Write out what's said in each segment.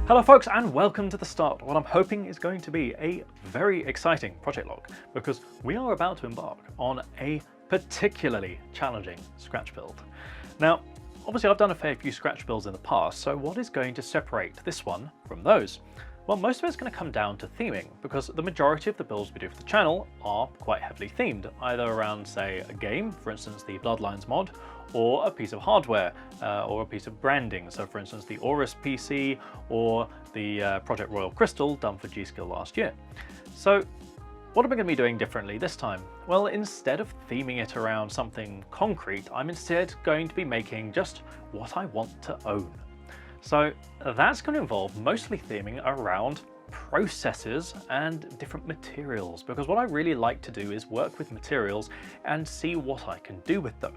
Hello folks, and welcome to the start of what I'm hoping is going to be a very exciting project log, because we are about to embark on a particularly challenging scratch build. Now, obviously I've done a fair few scratch builds in the past, so what is going to separate this one from those? Well, most of it's going to come down to theming, because the majority of the builds we do for the channel are quite heavily themed, either around, say, a game, for instance the Bloodlines mod, or a piece of hardware, or a piece of branding. So for instance the Aorus PC, or the Project Royal Crystal done for G.Skill last year. So what am I going to be doing differently this time? Well, instead of theming it around something concrete, I'm instead going to be making just what I want to own. So that's going to involve mostly theming around processes and different materials, because what I really like to do is work with materials and see what I can do with them.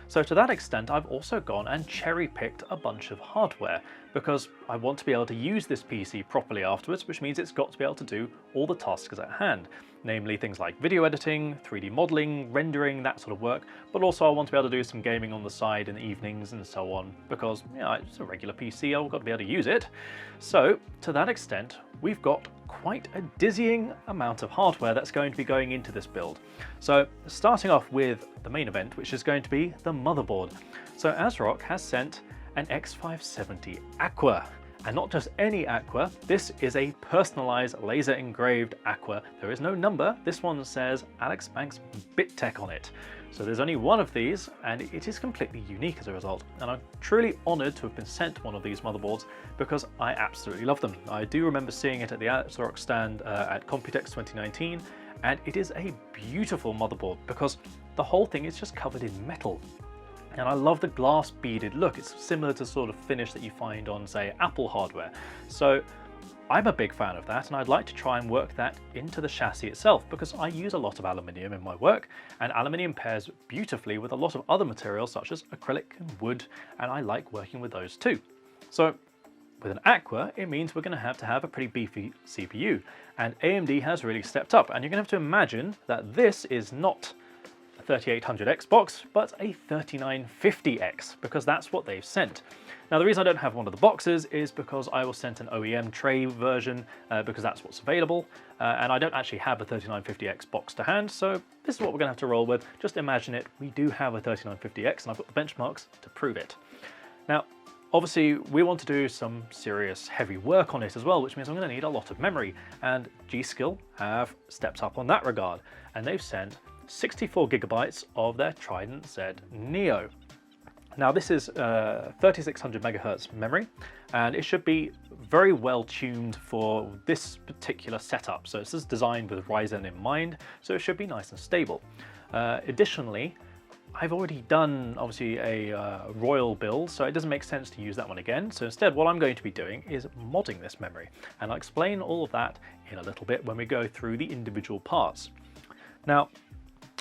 So to that extent, I've also gone and cherry-picked a bunch of hardware, because I want to be able to use this PC properly afterwards, which means it's got to be able to do all the tasks at hand, namely things like video editing, 3D modeling, rendering, that sort of work, but also I want to be able to do some gaming on the side in the evenings and so on, because it's a regular PC, I've got to be able to use it. So to that extent, we've got quite a dizzying amount of hardware that's going to be going into this build. So starting off with the main event, which is going to be the motherboard. So ASRock has sent an X570 Aqua, and not just any Aqua, this is a personalized laser engraved Aqua. There is no number, this one says Alex Banks BitTech on it. So there's only one of these, and it is completely unique as a result. And I'm truly honored to have been sent one of these motherboards, because I absolutely love them. I do remember seeing it at the ASRock stand at Computex 2019, and it is a beautiful motherboard because the whole thing is just covered in metal. And I love the glass beaded look. It's similar to sort of finish that you find on, say, Apple hardware. So I'm a big fan of that, and I'd like to try and work that into the chassis itself, because I use a lot of aluminium in my work, and aluminium pairs beautifully with a lot of other materials such as acrylic and wood, and I like working with those too. So with an Aqua, it means we're going to have a pretty beefy CPU, and AMD has really stepped up, and you're going to have to imagine that this is not 3800X box, but a 3950X, because that's what they've sent. Now the reason I don't have one of the boxes is because I was sent an OEM tray version, because that's what's available, and I don't actually have a 3950X box to hand, so this is what we're going to have to roll with. Just imagine it, we do have a 3950X, and I've got the benchmarks to prove it. Now obviously we want to do some serious heavy work on it as well, which means I'm going to need a lot of memory, and G.Skill have stepped up on that regard, and they've sent 64 gigabytes of their Trident Z Neo. Now this is 3600 megahertz memory, and it should be very well tuned for this particular setup. So this is designed with Ryzen in mind, so it should be nice and stable. Additionally, I've already done obviously a Royal build, so it doesn't make sense to use that one again. So instead what I'm going to be doing is modding this memory, and I'll explain all of that in a little bit when we go through the individual parts. Now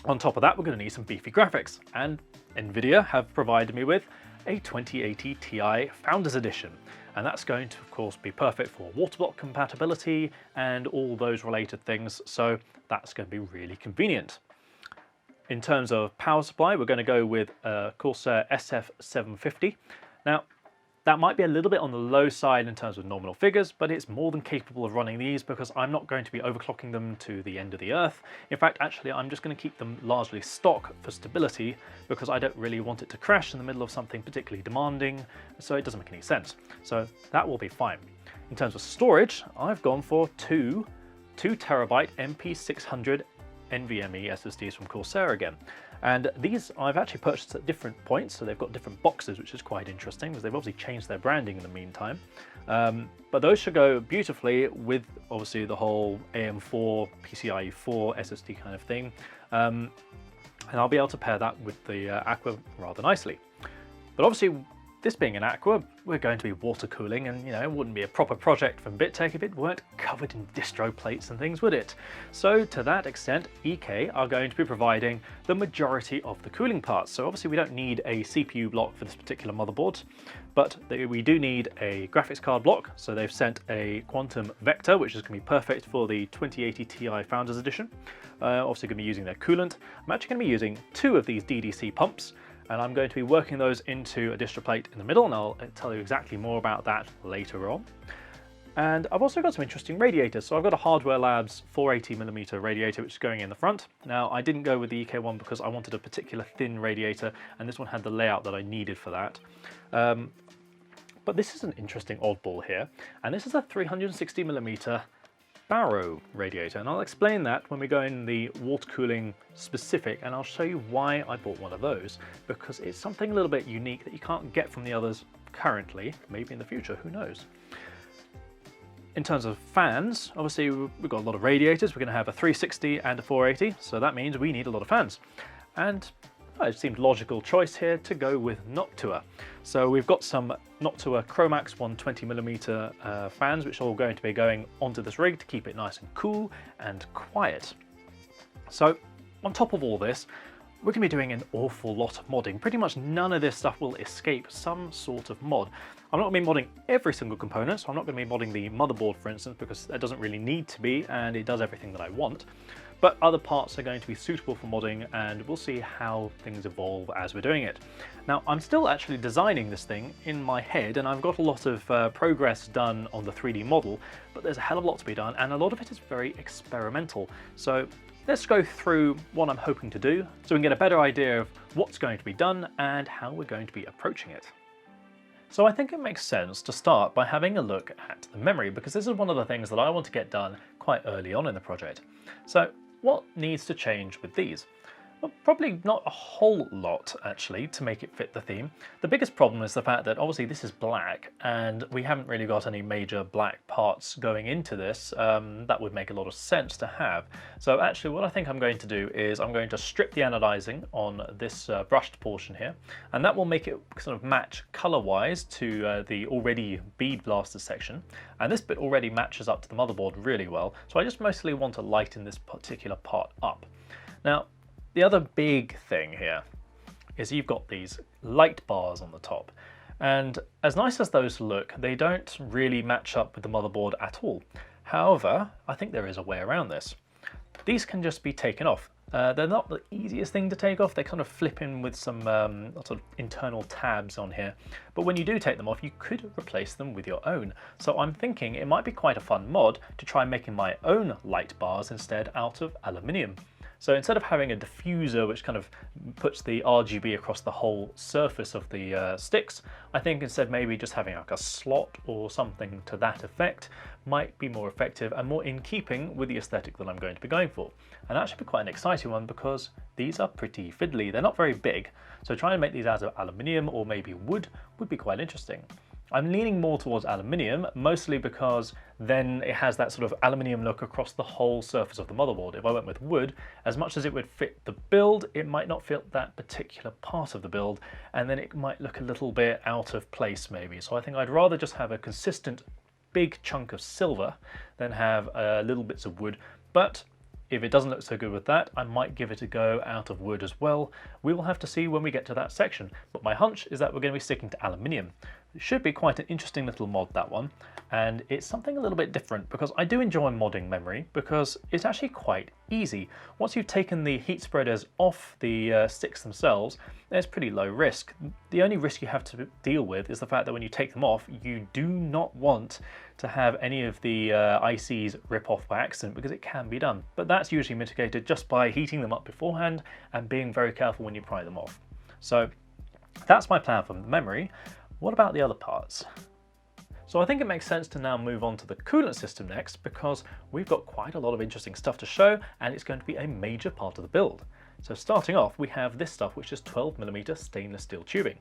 on top of that, we're going to need some beefy graphics, and Nvidia have provided me with a 2080 Ti Founders Edition, and that's going to of course be perfect for waterblock compatibility and all those related things, so that's going to be really convenient. In terms of power supply, we're going to go with a Corsair SF750. Now that might be a little bit on the low side in terms of nominal figures, but it's more than capable of running these, because I'm not going to be overclocking them to the end of the earth. In fact, actually, I'm just going to keep them largely stock for stability, because I don't really want it to crash in the middle of something particularly demanding, so it doesn't make any sense. So that will be fine. In terms of storage, I've gone for two 2 terabyte MP600 NVMe SSDs from Corsair again. And these I've actually purchased at different points, so they've got different boxes, which is quite interesting, because they've obviously changed their branding in the meantime. But those should go beautifully with obviously the whole AM4, PCIe 4 SSD kind of thing. And I'll be able to pair that with the Aqua rather nicely. But obviously, this being an Aqua, we're going to be water cooling, and it wouldn't be a proper project from BitTech if it weren't covered in distro plates and things, would it? So to that extent, EK are going to be providing the majority of the cooling parts. So obviously we don't need a CPU block for this particular motherboard, but we do need a graphics card block. So they've sent a Quantum Vector, which is going to be perfect for the 2080 Ti Founders Edition. Obviously going to be using their coolant. I'm actually going to be using 2 of these DDC pumps, and I'm going to be working those into a distro plate in the middle, and I'll tell you exactly more about that later on. And I've also got some interesting radiators. So I've got a Hardware Labs 480mm radiator, which is going in the front. Now, I didn't go with the EK one because I wanted a particular thin radiator, and this one had the layout that I needed for that. But this is an interesting oddball here, and this is a 360mm Barrow radiator, and I'll explain that when we go in the water cooling specific, and I'll show you why I bought one of those, because it's something a little bit unique that you can't get from the others currently, maybe in the future, who knows. In terms of fans, obviously we've got a lot of radiators. We're going to have a 360 and a 480, so that means we need a lot of fans. And it seemed logical choice here to go with Noctua. So we've got some Noctua Chromax 120mm fans, which are all going to be going onto this rig to keep it nice and cool and quiet. So on top of all this, we're going to be doing an awful lot of modding. Pretty much none of this stuff will escape some sort of mod. I'm not going to be modding every single component, so I'm not going to be modding the motherboard, for instance, because that doesn't really need to be, and it does everything that I want. But other parts are going to be suitable for modding, and we'll see how things evolve as we're doing it. Now, I'm still actually designing this thing in my head, and I've got a lot of progress done on the 3D model, but there's a hell of a lot to be done, and a lot of it is very experimental. So let's go through what I'm hoping to do so we can get a better idea of what's going to be done and how we're going to be approaching it. So I think it makes sense to start by having a look at the memory, because this is one of the things that I want to get done quite early on in the project. So what needs to change with these? Well, probably not a whole lot, actually, to make it fit the theme. The biggest problem is the fact that obviously this is black, and we haven't really got any major black parts going into this. That would make a lot of sense to have. So actually what I think I'm going to do is I'm going to strip the anodizing on this brushed portion here, and that will make it sort of match color-wise to the already bead blasted section. And this bit already matches up to the motherboard really well, so I just mostly want to lighten this particular part up. Now, the other big thing here is you've got these light bars on the top, and as nice as those look, they don't really match up with the motherboard at all. However, I think there is a way around this. These can just be taken off. They're not the easiest thing to take off. They kind of flip in with some sort of internal tabs on here, but when you do take them off, you could replace them with your own. So I'm thinking it might be quite a fun mod to try making my own light bars instead out of aluminium. So instead of having a diffuser which kind of puts the RGB across the whole surface of the sticks, I think instead maybe just having like a slot or something to that effect might be more effective and more in keeping with the aesthetic that I'm going to be going for. And that should be quite an exciting one because these are pretty fiddly. They're not very big, so trying to make these out of aluminium or maybe wood would be quite interesting. I'm leaning more towards aluminium, mostly because then it has that sort of aluminium look across the whole surface of the motherboard. If I went with wood, as much as it would fit the build, it might not fit that particular part of the build, and then it might look a little bit out of place maybe. So I think I'd rather just have a consistent big chunk of silver than have little bits of wood. But if it doesn't look so good with that, I might give it a go out of wood as well. We will have to see when we get to that section, but my hunch is that we're going to be sticking to aluminium. It should be quite an interesting little mod, that one, and it's something a little bit different because I do enjoy modding memory because it's actually quite easy. Once you've taken the heat spreaders off the sticks themselves, there's pretty low risk. The only risk you have to deal with is the fact that when you take them off, you do not want to have any of the ICs rip off by accident because it can be done. But that's usually mitigated just by heating them up beforehand and being very careful when you pry them off. So that's my plan for the memory. What about the other parts? So I think it makes sense to now move on to the coolant system next because we've got quite a lot of interesting stuff to show and it's going to be a major part of the build. So starting off, we have this stuff, which is 12mm stainless steel tubing.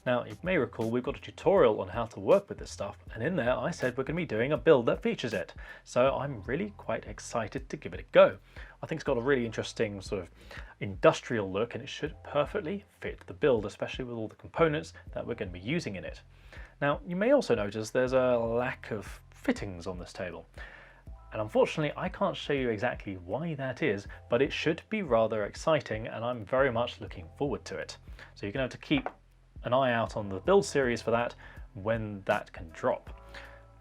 Now, you may recall we've got a tutorial on how to work with this stuff, and in there I said we're going to be doing a build that features it. So I'm really quite excited to give it a go. I think it's got a really interesting sort of industrial look, and it should perfectly fit the build, especially with all the components that we're going to be using in it. Now, you may also notice there's a lack of fittings on this table. And unfortunately, I can't show you exactly why that is, but it should be rather exciting and I'm very much looking forward to it. So you're going to have to keep an eye out on the build series for that when that can drop.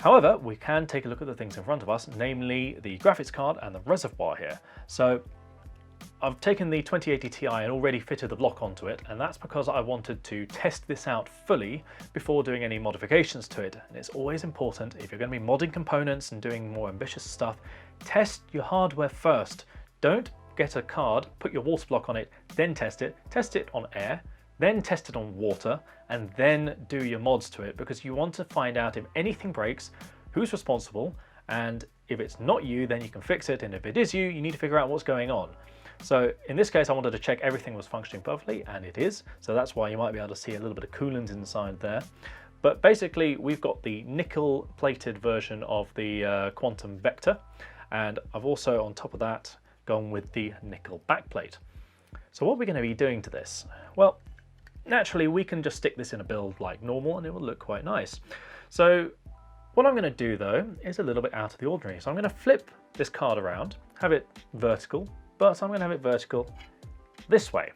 However, we can take a look at the things in front of us, namely the graphics card and the reservoir here. So I've taken the 2080 Ti and already fitted the block onto it, and that's because I wanted to test this out fully before doing any modifications to it. And it's always important, if you're going to be modding components and doing more ambitious stuff, test your hardware first. Don't get a card, put your water block on it, then test it on air, then test it on water, and then do your mods to it, because you want to find out if anything breaks, who's responsible, and if it's not you, then you can fix it, and if it is you, you need to figure out what's going on. So in this case, I wanted to check everything was functioning perfectly, and it is. So that's why you might be able to see a little bit of coolant inside there. But basically, we've got the nickel-plated version of the Quantum Vector, and I've also, on top of that, gone with the nickel backplate. So what we're going to be doing to this? Well, naturally, we can just stick this in a build like normal, and it will look quite nice. So what I'm going to do, though, is a little bit out of the ordinary. So I'm going to flip this card around, have it vertical, but I'm going to have it vertical this way.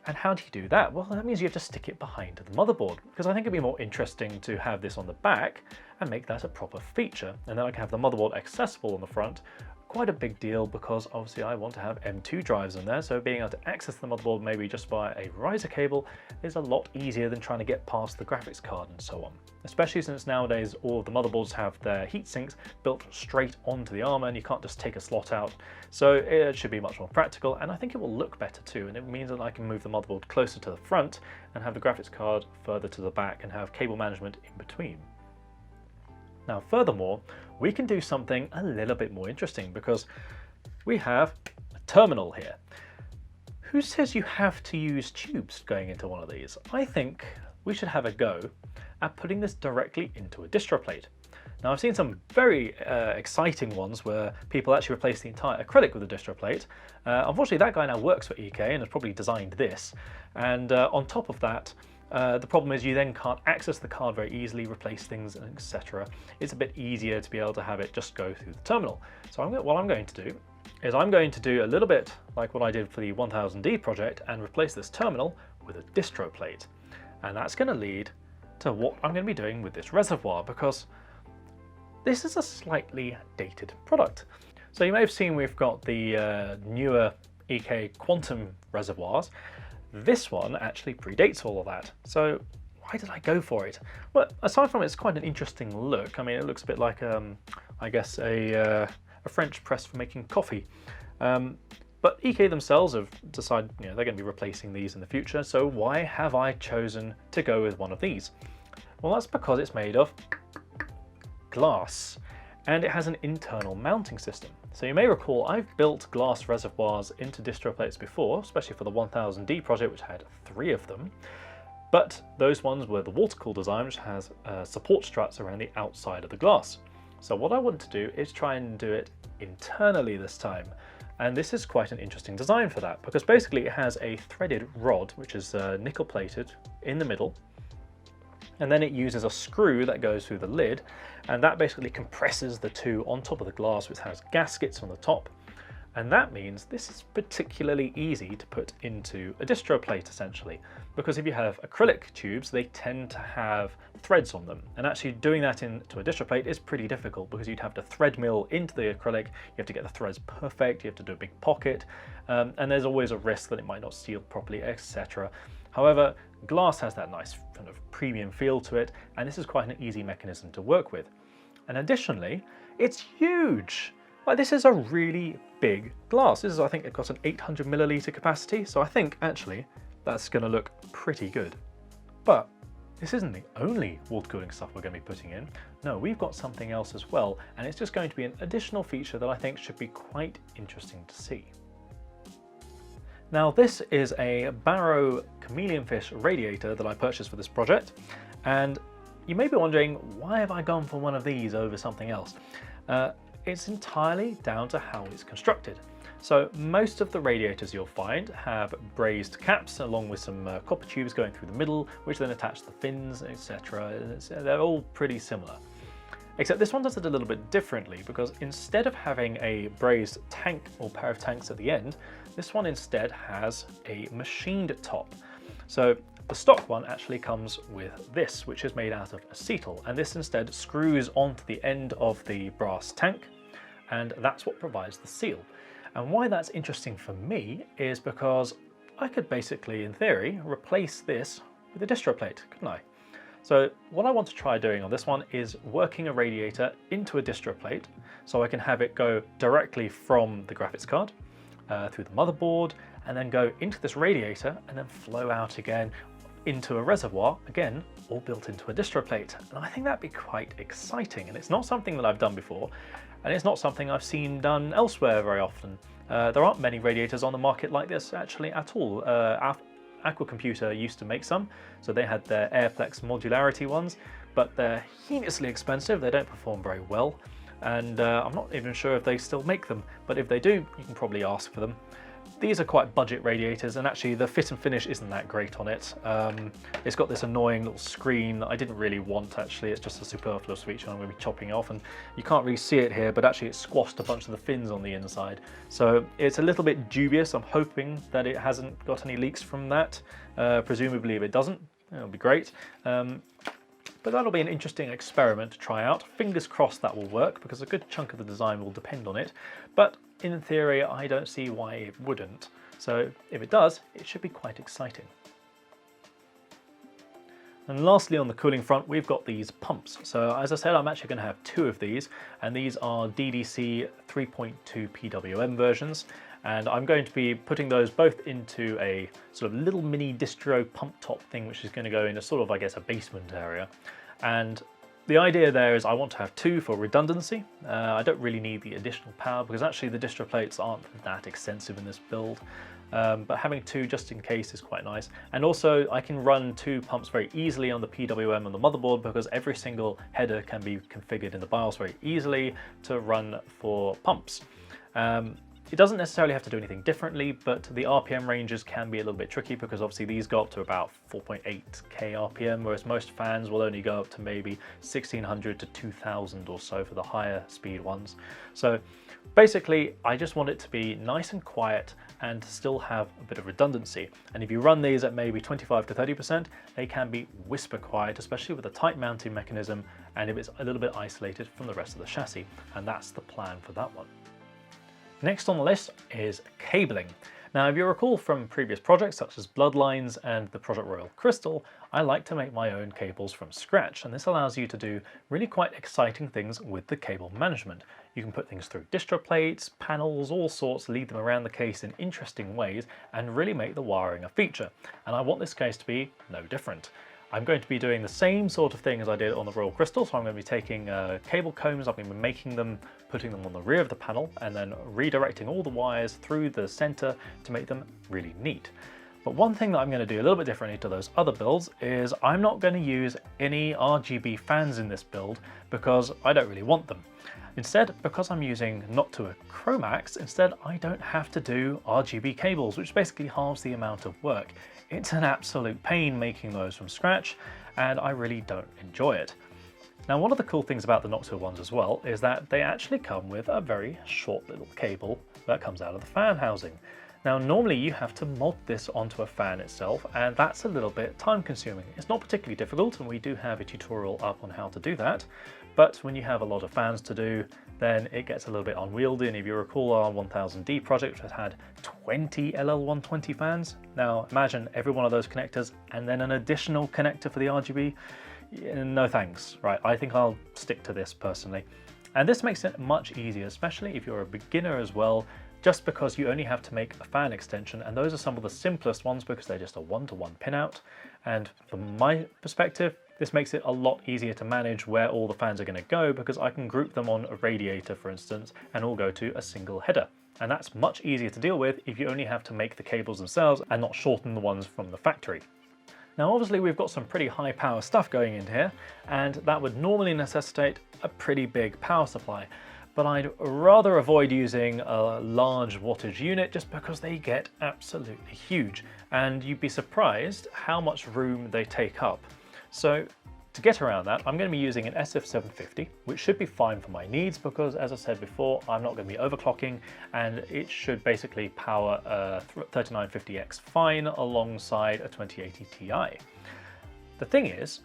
And how do you do that? Well, that means you have to stick it behind the motherboard, because I think it'd be more interesting to have this on the back and make that a proper feature. And then I can have the motherboard accessible on the front. Quite a big deal, because obviously I want to have M2 drives in there, so being able to access the motherboard maybe just via a riser cable is a lot easier than trying to get past the graphics card and so on. Especially since nowadays all of the motherboards have their heat sinks built straight onto the armor, and you can't just take a slot out. So it should be much more practical, and I think it will look better too, and it means that I can move the motherboard closer to the front and have the graphics card further to the back and have cable management in between. Now, furthermore, we can do something a little bit more interesting, because we have a terminal here. Who says you have to use tubes going into one of these? I think we should have a go at putting this directly into a distro plate. Now, I've seen some very exciting ones where people actually replace the entire acrylic with a distro plate. Unfortunately, that guy now works for EK and has probably designed this. And on top of that, the problem is you then can't access the card very easily, replace things, etc. It's a bit easier to be able to have it just go through the terminal. So what I'm going to do is I'm going to do a little bit like what I did for the 1000D project and replace this terminal with a distro plate. And that's going to lead to what I'm going to be doing with this reservoir, because this is a slightly dated product. So you may have seen we've got the newer EK Quantum reservoirs. This one actually predates all of that. So why did I go for it? Well, aside from it's quite an interesting look. I mean, it looks a bit like, I guess, a French press for making coffee. But EK themselves have decided, they're going to be replacing these in the future. So why have I chosen to go with one of these? Well, that's because it's made of glass, and it has an internal mounting system. So you may recall I've built glass reservoirs into distro plates before, especially for the 1000D project, which had 3 of them. But those ones were the water-cooled design, which has support struts around the outside of the glass. So what I want to do is try and do it internally this time. And this is quite an interesting design for that, because basically it has a threaded rod, which is nickel plated in the middle. And then it uses a screw that goes through the lid, and that basically compresses the two on top of the glass, which has gaskets on the top. And that means this is particularly easy to put into a distro plate, essentially, because if you have acrylic tubes, they tend to have threads on them. And actually doing that into a distro plate is pretty difficult, because you'd have to thread mill into the acrylic, you have to get the threads perfect, you have to do a big pocket, and there's always a risk that it might not seal properly, etc. However, glass has that nice kind of premium feel to it, and this is quite an easy mechanism to work with. And additionally, it's huge. Like, this is a really big glass. This is, I think, it got an 800 milliliter capacity, so I think actually that's going to look pretty good. But this isn't the only water cooling stuff we're going to be putting in. No, we've got something else as well, and it's just going to be an additional feature that I think should be quite interesting to see. Now, this is a Barrow chameleon fish radiator that I purchased for this project, and you may be wondering, why have I gone for one of these over something else? It's entirely down to how it's constructed. So most of the radiators you'll find have brazed caps along with some copper tubes going through the middle, which then attach the fins, etc. They're all pretty similar. Except this one does it a little bit differently, because instead of having a brazed tank or pair of tanks at the end, this one instead has a machined top. So the stock one actually comes with this, which is made out of acetal, and this instead screws onto the end of the brass tank, and that's what provides the seal. And why that's interesting for me is because I could basically, in theory, replace this with a distro plate, couldn't I? So what I want to try doing on this one is working a radiator into a distro plate so I can have it go directly from the graphics card through the motherboard and then go into this radiator and then flow out again into a reservoir, again, all built into a distro plate. And I think that'd be quite exciting, and it's not something that I've done before, and it's not something I've seen done elsewhere very often. There aren't many radiators on the market like this actually at all. Aqua Computer used to make some, so they had their Airplex modularity ones, but they're heinously expensive, they don't perform very well, and I'm not even sure if they still make them, but if they do, you can probably ask for them. These are quite budget radiators, and actually the fit and finish isn't that great on it. It's got this annoying little screen that I didn't really want actually, it's just a superfluous feature I'm going to be chopping off, and you can't really see it here, but actually it squashed a bunch of the fins on the inside. So it's a little bit dubious. I'm hoping that it hasn't got any leaks from that. Presumably if it doesn't, it'll be great. But that'll be an interesting experiment to try out. Fingers crossed that will work, because a good chunk of the design will depend on it. But in theory, I don't see why it wouldn't. So if it does, it should be quite exciting. And lastly, on the cooling front, we've got these pumps. So as I said, I'm actually going to have two of these, and these are DDC 3.2 PWM versions. And I'm going to be putting those both into a sort of little mini distro pump top thing, which is going to go in a sort of, I guess, a basement area. And the idea there is I want to have two for redundancy. I don't really need the additional power because actually the distro plates aren't that extensive in this build. But having two just in case is quite nice. And also I can run two pumps very easily on the PWM and the motherboard, because every single header can be configured in the BIOS very easily to run for pumps. It doesn't necessarily have to do anything differently, but the RPM ranges can be a little bit tricky, because obviously these go up to about 4.8k RPM, whereas most fans will only go up to maybe 1600 to 2000 or so for the higher speed ones. So basically, I just want it to be nice and quiet and still have a bit of redundancy. And if you run these at maybe 25 to 30%, they can be whisper quiet, especially with a tight mounting mechanism and if it's a little bit isolated from the rest of the chassis. And that's the plan for that one. Next on the list is cabling. Now, if you recall from previous projects such as Bloodlines and the Project Royal Crystal, I like to make my own cables from scratch, and this allows you to do really quite exciting things with the cable management. You can put things through distro plates, panels, all sorts, lead them around the case in interesting ways, and really make the wiring a feature. And I want this case to be no different. I'm going to be doing the same sort of thing as I did on the Royal Crystal, so I'm going to be taking cable combs, I'm going to be making them, putting them on the rear of the panel, and then redirecting all the wires through the center to make them really neat. But one thing that I'm going to do a little bit differently to those other builds is I'm not going to use any RGB fans in this build because I don't really want them. Instead, because I'm using Noctua Chromax, instead I don't have to do RGB cables, which basically halves the amount of work. It's an absolute pain making those from scratch, and I really don't enjoy it. Now, one of the cool things about the Noctua ones as well is that they actually come with a very short little cable that comes out of the fan housing. Now, normally you have to mod this onto a fan itself, and that's a little bit time consuming. It's not particularly difficult, and we do have a tutorial up on how to do that. But when you have a lot of fans to do, then it gets a little bit unwieldy. And if you recall our 1000D project, which had 20 LL120 fans. Now imagine every one of those connectors and then an additional connector for the RGB. No thanks. Right, I think I'll stick to this personally. And this makes it much easier, especially if you're a beginner as well, just because you only have to make a fan extension, and those are some of the simplest ones because they're just a one-to-one pinout. And from my perspective, this makes it a lot easier to manage where all the fans are going to go, because I can group them on a radiator, for instance, and all go to a single header. And that's much easier to deal with if you only have to make the cables themselves and not shorten the ones from the factory. Now, obviously we've got some pretty high power stuff going in here, and that would normally necessitate a pretty big power supply. But I'd rather avoid using a large wattage unit just because they get absolutely huge, and you'd be surprised how much room they take up. So to get around that, I'm going to be using an SF750, which should be fine for my needs because, as I said before, I'm not going to be overclocking, and it should basically power a 3950X fine alongside a 2080 Ti. The thing is,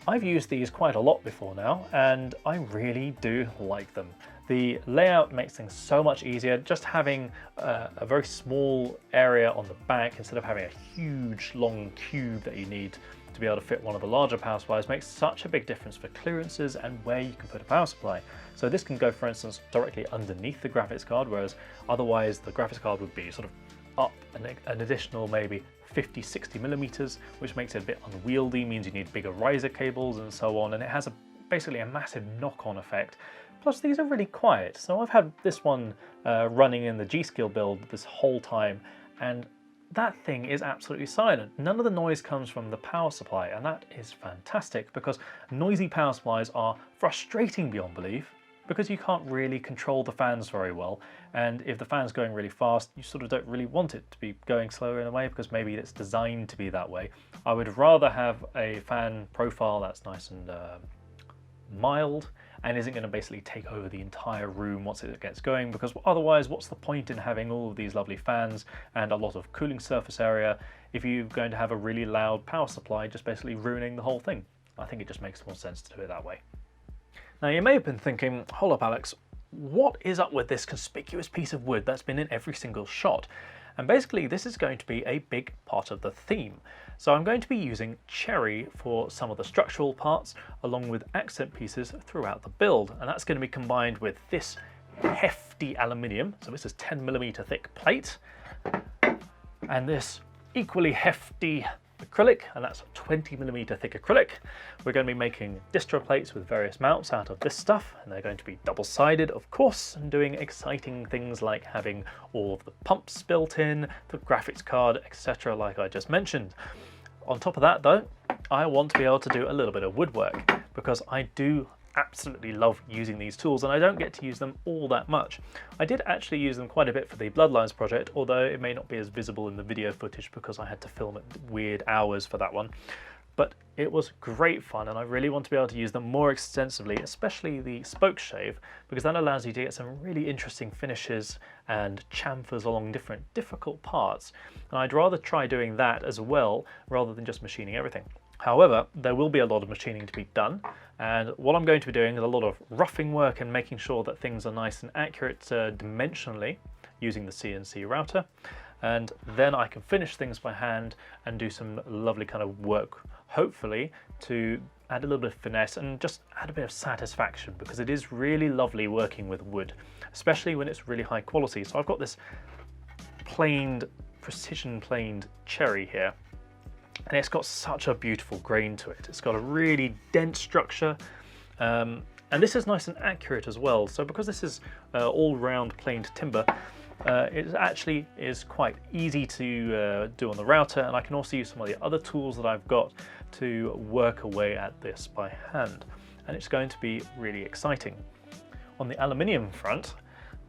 I've used these quite a lot before now, and I really do like them. The layout makes things so much easier. Just having a very small area on the back instead of having a huge long cube that you need to be able to fit one of the larger power supplies makes such a big difference for clearances and where you can put a power supply. So this can go, for instance, directly underneath the graphics card, whereas otherwise the graphics card would be sort of up an additional maybe 50-60 millimeters, which makes it a bit unwieldy, means you need bigger riser cables and so on, and it has basically a massive knock-on effect. Plus these are really quiet, so I've had this one running in the G.Skill build this whole time, and that thing is absolutely silent. None of the noise comes from the power supply, and that is fantastic because noisy power supplies are frustrating beyond belief because you can't really control the fans very well, and if the fan's going really fast, you sort of don't really want it to be going slower in a way because maybe it's designed to be that way. I would rather have a fan profile that's nice and mild and isn't going to basically take over the entire room once it gets going, because otherwise what's the point in having all of these lovely fans and a lot of cooling surface area if you're going to have a really loud power supply just basically ruining the whole thing? I think it just makes more sense to do it that way. Now you may have been thinking, hold up Alex, what is up with this conspicuous piece of wood that's been in every single shot? And basically this is going to be a big part of the theme. So I'm going to be using cherry for some of the structural parts along with accent pieces throughout the build, and that's going to be combined with this hefty aluminium, so this is 10mm thick plate, and this equally hefty acrylic, and that's 20mm thick acrylic. We're going to be making distro plates with various mounts out of this stuff, and they're going to be double-sided of course, and doing exciting things like having all of the pumps built in, the graphics card, etc. like I just mentioned. On top of that though, I want to be able to do a little bit of woodwork because I do absolutely love using these tools and I don't get to use them all that much. I did actually use them quite a bit for the Bloodlines project, although it may not be as visible in the video footage because I had to film at weird hours for that one. But it was great fun and I really want to be able to use them more extensively, especially the spoke shave, because that allows you to get some really interesting finishes and chamfers along different difficult parts. And I'd rather try doing that as well rather than just machining everything. However, there will be a lot of machining to be done, and what I'm going to be doing is a lot of roughing work and making sure that things are nice and accurate dimensionally using the CNC router, and then I can finish things by hand and do some lovely kind of work, hopefully to add a little bit of finesse and just add a bit of satisfaction, because it is really lovely working with wood, especially when it's really high quality. So I've got this planed, precision planed cherry here, and it's got such a beautiful grain to it. It's got a really dense structure, and this is nice and accurate as well. So because this is all round planed timber, it actually is quite easy to do on the router, and I can also use some of the other tools that I've got to work away at this by hand, and it's going to be really exciting. On the aluminium front,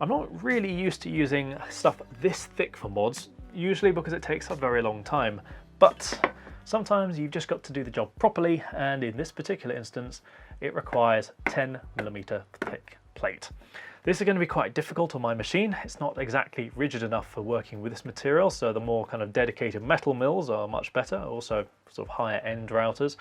I'm not really used to using stuff this thick for mods, usually because it takes a very long time, but sometimes you've just got to do the job properly, and in this particular instance it requires 10mm thick plate. This is going to be quite difficult on my machine. It's not exactly rigid enough for working with this material, so the more kind of dedicated metal mills are much better, also sort of higher end routers.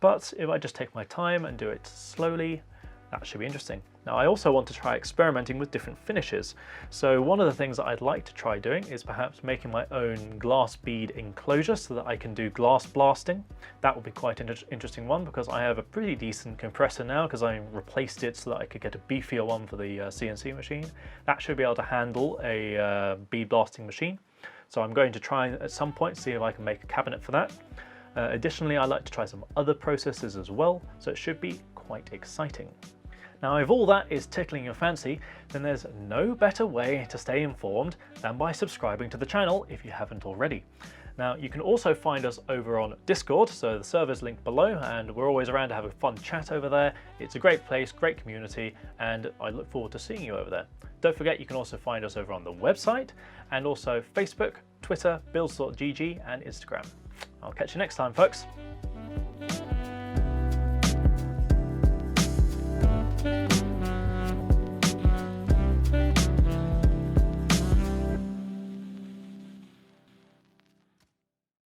But if I just take my time and do it slowly, that should be interesting. Now I also want to try experimenting with different finishes. So one of the things that I'd like to try doing is perhaps making my own glass bead enclosure so that I can do glass blasting. That would be quite an interesting one, because I have a pretty decent compressor now because I replaced it so that I could get a beefier one for the CNC machine. That should be able to handle a bead blasting machine. So I'm going to try at some point see if I can make a cabinet for that. Additionally, I'd like to try some other processes as well, so it should be quite exciting. Now, if all that is tickling your fancy, then there's no better way to stay informed than by subscribing to the channel if you haven't already. Now, you can also find us over on Discord, so the server's linked below, and we're always around to have a fun chat over there. It's a great place, great community, and I look forward to seeing you over there. Don't forget, you can also find us over on the website, and also Facebook, Twitter, builds.gg, and Instagram. I'll catch you next time, folks.